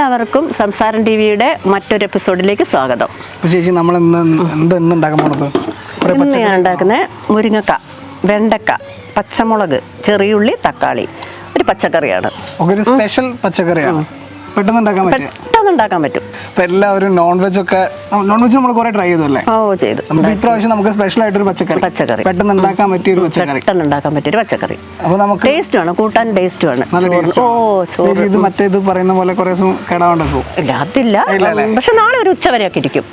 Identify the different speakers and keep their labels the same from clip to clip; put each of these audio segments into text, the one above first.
Speaker 1: എല്ലാവർക്കും സംസാരം ടിവിയുടെ മറ്റൊരു എപ്പിസോഡിലേക്ക് സ്വാഗതം.
Speaker 2: ചേച്ചി, നമ്മൾ ഇന്ന്
Speaker 1: ഞാൻ ഉണ്ടാക്കുന്നത് മുരിങ്ങക്ക, വെണ്ടക്ക, പച്ചമുളക്, ചെറിയുള്ളി, തക്കാളി, ഒരു പച്ചക്കറിയാണ്.
Speaker 2: ഒരു സ്പെഷ്യൽ പച്ചക്കറിയാണ്. പെട്ടെന്ന്
Speaker 1: ഉണ്ടാക്കാൻ പറ്റും.
Speaker 2: ഇപ്പൊ എല്ലാവരും നോൺ വെജ് നമ്മൾ കുറെ ട്രൈ ചെയ്തല്ലേ?
Speaker 1: ചെയ്തു.
Speaker 2: ഇപ്രാവശ്യം നമുക്ക് സ്പെഷ്യൽ ആയിട്ടൊരു പച്ചക്കറി പെട്ടെന്ന് ഉണ്ടാക്കാൻ പറ്റിയ ഒരു
Speaker 1: പച്ചക്കറി. അപ്പൊ നമുക്ക് ടേസ്റ്റ് ആണ്, കൂട്ടാൻ ടേസ്റ്റ് ആണ്.
Speaker 2: ഇത് മറ്റേത് പറയുന്ന പോലെ കുറെ ദിവസം കേടാവണ്ടോ?
Speaker 1: ഇല്ല, അതില്ല. പക്ഷെ നാളെ ഒരു ഉച്ചവരെയൊക്കെ ഇരിക്കും.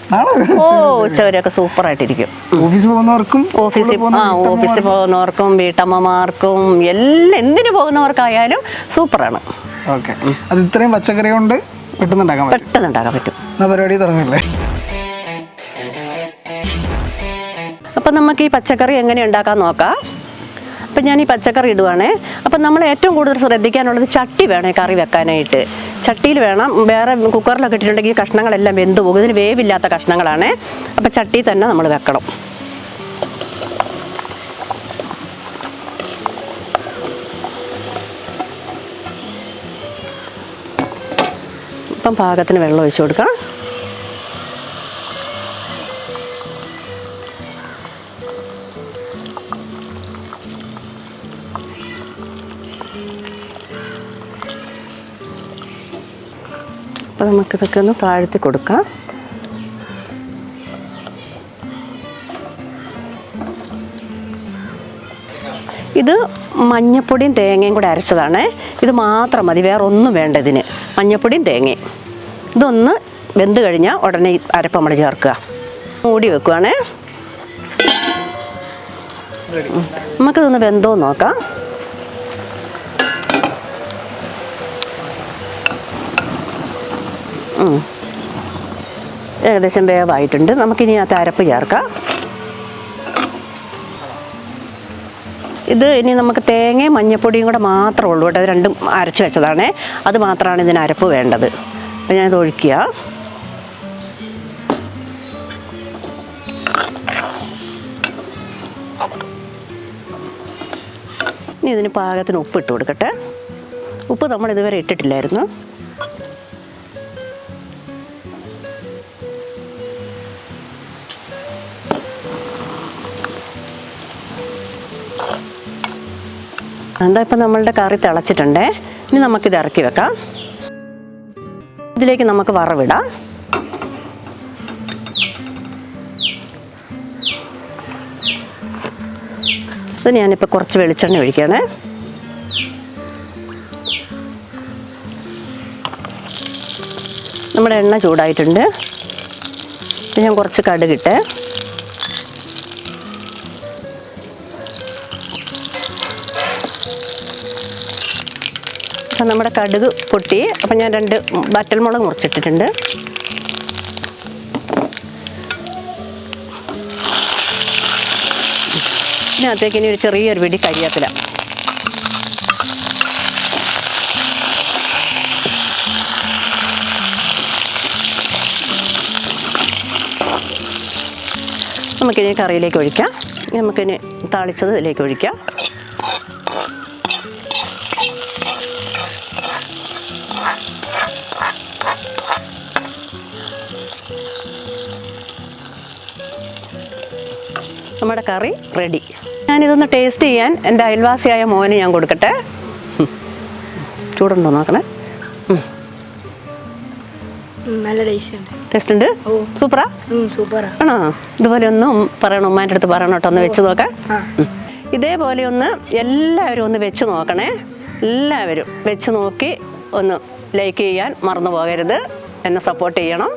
Speaker 1: ഉച്ചവരെയൊക്കെ സൂപ്പർ ആയിട്ടിരിക്കും.
Speaker 2: ഓഫീസിൽ
Speaker 1: പോകുന്നവർക്കും വീട്ടമ്മമാർക്കും എല്ലാം എന്തിനു പോകുന്നവർക്കായാലും സൂപ്പറാണ്.
Speaker 2: ഓക്കെ, അത് ഇത്രയും പച്ചക്കറി കൊണ്ട് പെട്ടെന്ന് ഉണ്ടാക്കാൻ പറ്റും. പരിപാടി തുടങ്ങില്ലേ?
Speaker 1: അപ്പം നമുക്ക് ഈ പച്ചക്കറി എങ്ങനെ ഉണ്ടാക്കാൻ നോക്കാം. അപ്പം ഞാൻ ഈ പച്ചക്കറി ഇടുവാണേ. അപ്പം നമ്മൾ ഏറ്റവും കൂടുതൽ ശ്രദ്ധിക്കാനുള്ളത് ചട്ടി വേണം ഈ കറി വെക്കാനായിട്ട്. ചട്ടിയിൽ വേണം. വേറെ കുക്കറിലൊക്കെ ഇട്ടിട്ടുണ്ടെങ്കിൽ കഷ്ണങ്ങളെല്ലാം വെന്ത് പോകും. ഇതിന് വേവില്ലാത്ത കഷ്ണങ്ങളാണ്. അപ്പം ചട്ടിയിൽ തന്നെ നമ്മൾ വെക്കണം. ഇപ്പം പാകത്തിന് വെള്ളം ഒഴിച്ചു കൊടുക്കാം. അപ്പം നമുക്കിതൊക്കെ ഒന്ന് താഴ്ത്തി കൊടുക്കാം. ഇത് മഞ്ഞപ്പൊടിയും തേങ്ങയും കൂടെ അരച്ചതാണ്. ഇത് മാത്രം മതി, വേറെ ഒന്നും വേണ്ട ഇതിന്. മഞ്ഞപ്പൊടിയും തേങ്ങയും ഇതൊന്ന് വെന്ത് കഴിഞ്ഞാൽ ഉടനെ അരപ്പ് നമ്മൾ ചേർക്കുക. മൂടി വെക്കുവാണേ. നമുക്കിതൊന്ന് വെന്തോ നോക്കാം. ഏകദേശം വേവായിട്ടുണ്ട്. നമുക്കിനി അത് അരപ്പ് ചേർക്കാം. ഇത് ഇനി നമുക്ക് തേങ്ങയും മഞ്ഞപ്പൊടിയും കൂടെ മാത്രമേ ഉള്ളൂ കേട്ടോ. അത് രണ്ടും അരച്ച് വെച്ചതാണേ. അത് മാത്രമാണ് ഇതിന് അരപ്പ് വേണ്ടത്. അപ്പം ഞാനിത് ഒഴിക്കുക. ഇനി ഇതിന് പാകത്തിന് ഉപ്പ് ഇട്ട് കൊടുക്കട്ടെ. ഉപ്പ് നമ്മൾ ഇതുവരെ ഇട്ടിട്ടില്ലായിരുന്നു. എന്താ ഇപ്പം നമ്മളുടെ കറി തിളച്ചിട്ടുണ്ടേ. ഇനി നമുക്കിത് ഇറക്കി വെക്കാം. ഇതിലേക്ക് നമുക്ക് വറവിടാം. ഇത് ഞാനിപ്പോൾ കുറച്ച് വെളിച്ചെണ്ണ ഒഴിക്കുകയാണ്. നമ്മുടെ എണ്ണ ചൂടായിട്ടുണ്ട്. ഇത് ഞാൻ കുറച്ച് കടുകിട്ട് നമ്മുടെ കടുക് പൊട്ടി. അപ്പം ഞാൻ 2 വറ്റൽമുളക് മുറിച്ചിട്ടിട്ടുണ്ട്. ഇതിനകത്തേക്ക് ഇനി ഒരു ചെറിയൊരു പിടി കരിവേപ്പില. നമുക്കിനി കറിയിലേക്ക് ഒഴിക്കാം. നമുക്കിനി താളിച്ചത് ഇതിലേക്ക് ഒഴിക്കാം. നമ്മുടെ കറി റെഡി. ഞാനിതൊന്ന് ടേസ്റ്റ് ചെയ്യാൻ എൻ്റെ അയൽവാസിയായ മോന് ഞാൻ കൊടുക്കട്ടെ. ചൂടുണ്ടോ നോക്കണേ.
Speaker 3: നല്ല
Speaker 1: ടേസ്റ്റ് ഉണ്ട്. സൂപ്പറാ? ആണോ? ഇതുപോലെ ഒന്ന് പറയണം, ഉമ്മാൻ്റെ അടുത്ത് പറയണം കേട്ടോ, ഒന്ന് വെച്ച് നോക്കാം. ഇതേപോലെ ഒന്ന് എല്ലാവരും ഒന്ന് വെച്ച് നോക്കണേ. എല്ലാവരും വെച്ച് നോക്കി ഒന്ന് ലൈക്ക് ചെയ്യാൻ മറന്നു പോകരുത്. എന്നെ സപ്പോർട്ട് ചെയ്യണം.